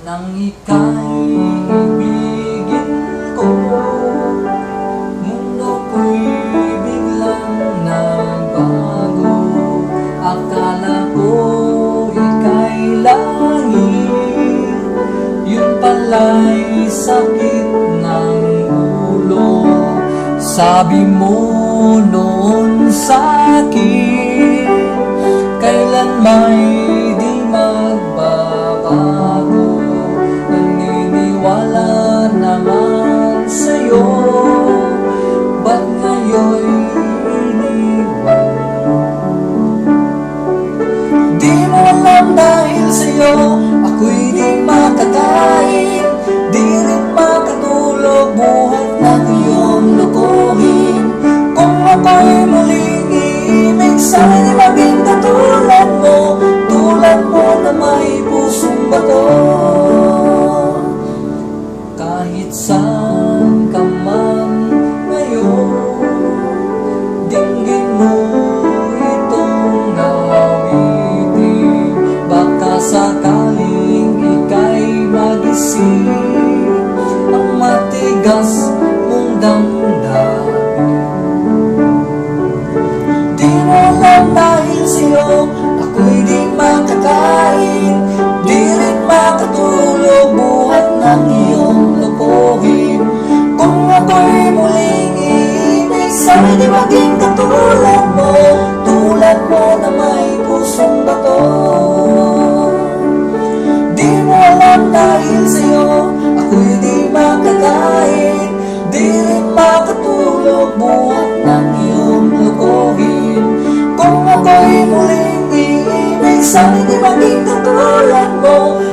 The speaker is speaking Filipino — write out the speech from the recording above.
Nang ika'y ibigin ko, mundo ko'y biglang nagbago. Akala ko ika'y langit, yun pala'y sakit ng ulo. Sabi mo noon sa'kin, kailan may di magbabago. Naniniwala naman sa'yo, ba't ngayon'y iniwan mo? Di mo alam dahil sa'yo ako'y di makakain, di rin makatulog buhat ng iyong lokohin. Kung ako'y muling iibig, sana'y maging katulad mo, tulad mo na may pusong bato. Kahit saan ka man ngayon, dinggin mo itong awitin. Baka sakaling ika'y magising ang matigas mong damdamin. Di mo alam dahil sa'yo ako'y di makakain, di rin makatulog buhat ng iyong lokohin. Kung ako'y muling iibig, sana'y di maging katulad mo, tulad mo na may pusong bato. Di mo alam dahil sa'yo ako'y di makakain, di rin makatulog buhat ng iyong lokohin. Kung ako'y muling iibig, sana'y di maging katulad mo,